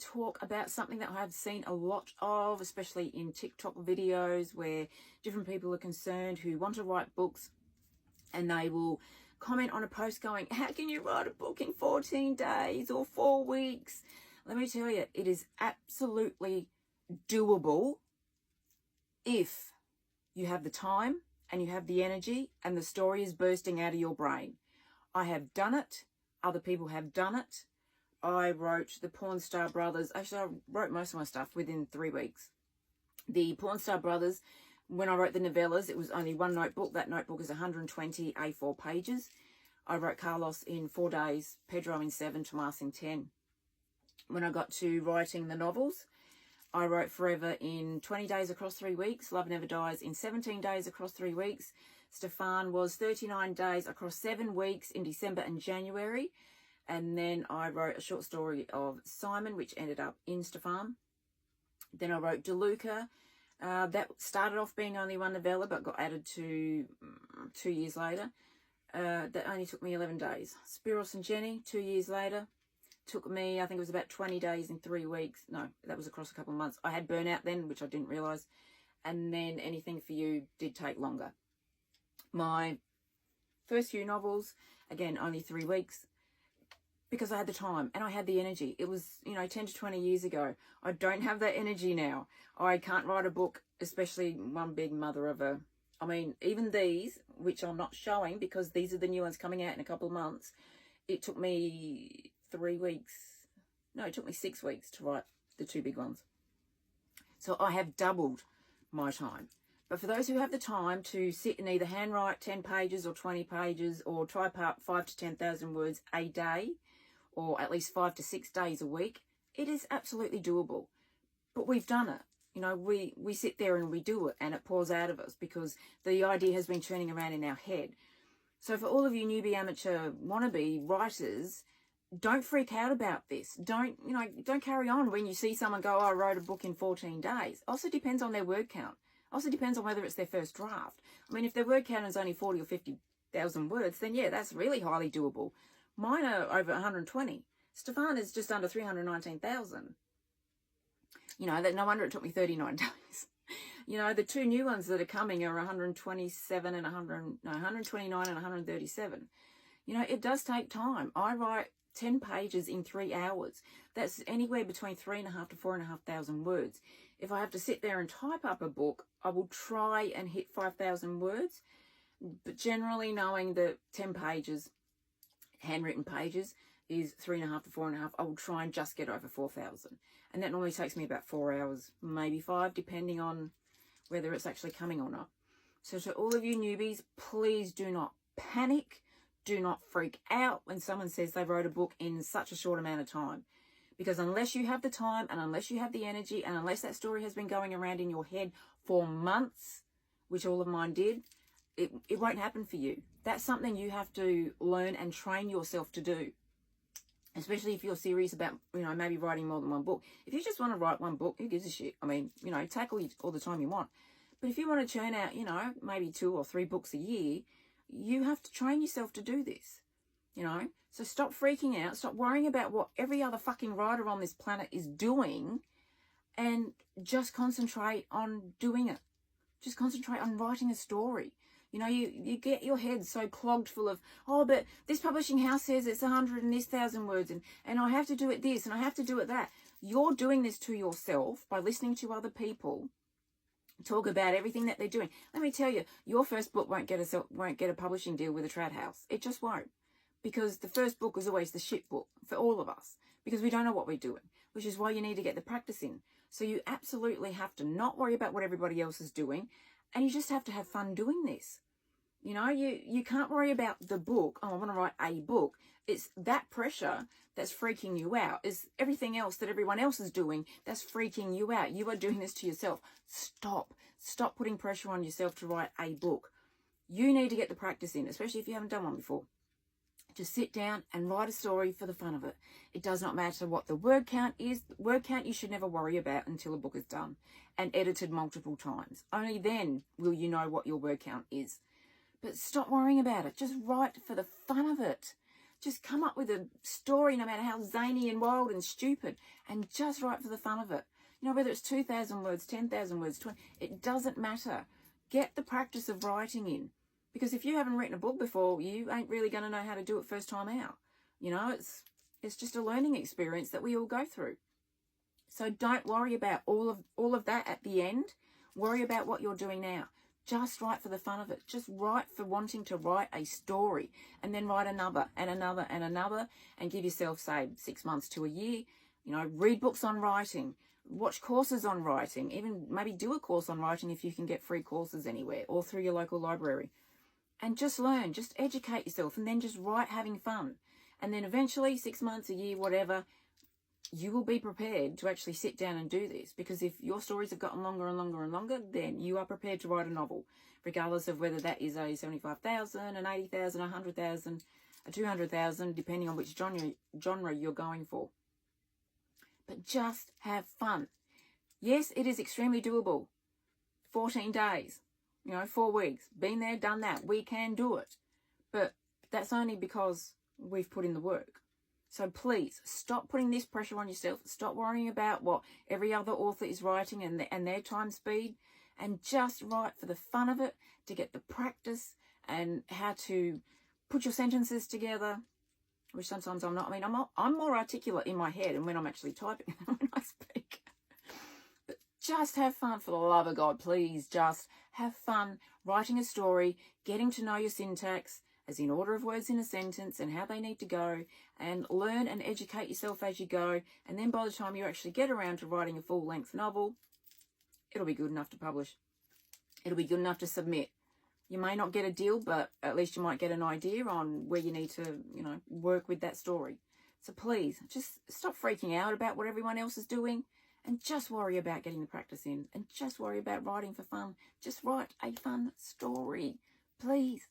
to talk about something that I have seen a lot of, especially in TikTok videos where different people are concerned who want to write books, and they will comment on a post going, how can you write a book in 14 days or 4 weeks? Let me tell you, it is absolutely doable if you have the time and you have the energy and the story is bursting out of your brain. I have done it. Other people have done it. I wrote the Porn Star Brothers. Actually, I wrote most of my stuff within 3 weeks. The Porn Star Brothers, when I wrote the novellas, it was only one notebook. That notebook is 120 A4 pages. I wrote Carlos in 4 days, Pedro in 7, Tomas in 10. When I got to writing the novels, I wrote Forever in 20 days across 3 weeks. Love Never Dies in 17 days across 3 weeks. Stefan was 39 days across 7 weeks in December and January. And then I wrote a short story of Simon, which ended up in Stefan. Then I wrote DeLuca. That started off being only one novella, but got added to 2 years later. That only took me 11 days. Spiros and Jenny, 2 years later. Took me, I think it was about 20 days in 3 weeks. No, that was across a couple of months. I had burnout then, which I didn't realise. And then Anything for You did take longer. My first few novels, again, only 3 weeks. Because I had the time and I had the energy. It was, 10 to 20 years ago. I don't have that energy now. I can't write a book, especially one big mother of a... I mean, even these, which I'm not showing because these are the new ones coming out in a couple of months. It took me 3 weeks. No, it took me 6 weeks to write the 2 big ones. So I have doubled my time. But for those who have the time to sit and either handwrite 10 pages or 20 pages or type up 5 to 10,000 words a day, or at least 5 to 6 days a week, it is absolutely doable. But we've done it. We sit there and we do it and it pours out of us because the idea has been turning around in our head. So for all of you newbie, amateur, wannabe writers, don't freak out about this. Don't carry on when you see someone go, oh, I wrote a book in 14 days. Also depends on their word count. Also depends on whether it's their first draft. I mean, if their word count is only 40 or 50,000 words, then yeah, that's really highly doable. Mine are over 120. Stefan is just under 319,000. No wonder it took me 39 days. The 2 new ones that are coming are 127 and 129 and 137. It does take time. I write 10 pages in 3 hours. That's anywhere between 3,500 to 4,500 words. If I have to sit there and type up a book, I will try and hit 5,000 words. But generally knowing that 10 pages, handwritten pages, is 3,500 to 4,500, I will try and just get over 4,000. And that normally takes me about 4 hours, maybe 5, depending on whether it's actually coming or not. So to all of you newbies, please do not panic. Do not freak out when someone says they wrote a book in such a short amount of time. Because unless you have the time and unless you have the energy and unless that story has been going around in your head for months, which all of mine did, it won't happen for you. That's something you have to learn and train yourself to do. Especially if you're serious about, maybe writing more than one book. If you just want to write one book, who gives a shit? I mean, take all the time you want. But if you want to churn out, maybe 2 or 3 books a year, you have to train yourself to do this, So stop freaking out. Stop worrying about what every other fucking writer on this planet is doing and just concentrate on doing it. Just concentrate on writing a story. You get your head so clogged full of, oh, but this publishing house says it's 100 and this 1,000 words and I have to do it this and I have to do it that. You're doing this to yourself by listening to other people talk about everything that they're doing. Let me tell you, your first book won't get a publishing deal with a trad house. It just won't. Because the first book is always the shit book for all of us. Because we don't know what we're doing. Which is why you need to get the practice in. So you absolutely have to not worry about what everybody else is doing. And you just have to have fun doing this. You can't worry about the book. Oh, I want to write a book. It's that pressure that's freaking you out. It's everything else that everyone else is doing that's freaking you out. You are doing this to yourself. Stop. Stop putting pressure on yourself to write a book. You need to get the practice in, especially if you haven't done one before. Just sit down and write a story for the fun of it. It does not matter what the word count is. Word count you should never worry about until a book is done and edited multiple times. Only then will you know what your word count is. But stop worrying about it. Just write for the fun of it. Just come up with a story, no matter how zany and wild and stupid, and just write for the fun of it. You know, whether it's 2,000 words, 10,000 words, 20, it doesn't matter. Get the practice of writing in. Because if you haven't written a book before, you ain't really going to know how to do it first time out. You know, it's just a learning experience that we all go through. So don't worry about all of that at the end. Worry about what you're doing now. Just write for the fun of it. Just write for wanting to write a story, and then write another and another and another, and give yourself, say, 6 months to a year. You know, read books on writing, watch courses on writing, even maybe do a course on writing if you can get free courses anywhere or through your local library. And just learn, just educate yourself, and then just write having fun. And then eventually, 6 months, a year, whatever, you will be prepared to actually sit down and do this. Because if your stories have gotten longer and longer and longer, then you are prepared to write a novel, regardless of whether that is a 75,000, an 80,000, 100,000, a 200,000, depending on which genre you're going for. But just have fun. Yes, it is extremely doable. 14 days. 4 weeks, been there, done that. We can do it. But that's only because we've put in the work. So please, stop putting this pressure on yourself. Stop worrying about what every other author is writing and their time speed. And just write for the fun of it, to get the practice and how to put your sentences together, which sometimes I'm not. I mean, I'm more articulate in my head and when I'm actually typing than when I speak. But just have fun, for the love of God. Please just have fun writing a story, getting to know your syntax, as in order of words in a sentence and how they need to go, and learn and educate yourself as you go. And then by the time you actually get around to writing a full-length novel, it'll be good enough to publish. It'll be good enough to submit. You may not get a deal, but at least you might get an idea on where you need to, work with that story. So please, just stop freaking out about what everyone else is doing, and just worry about getting the practice in, and just worry about writing for fun. Just write a fun story, please.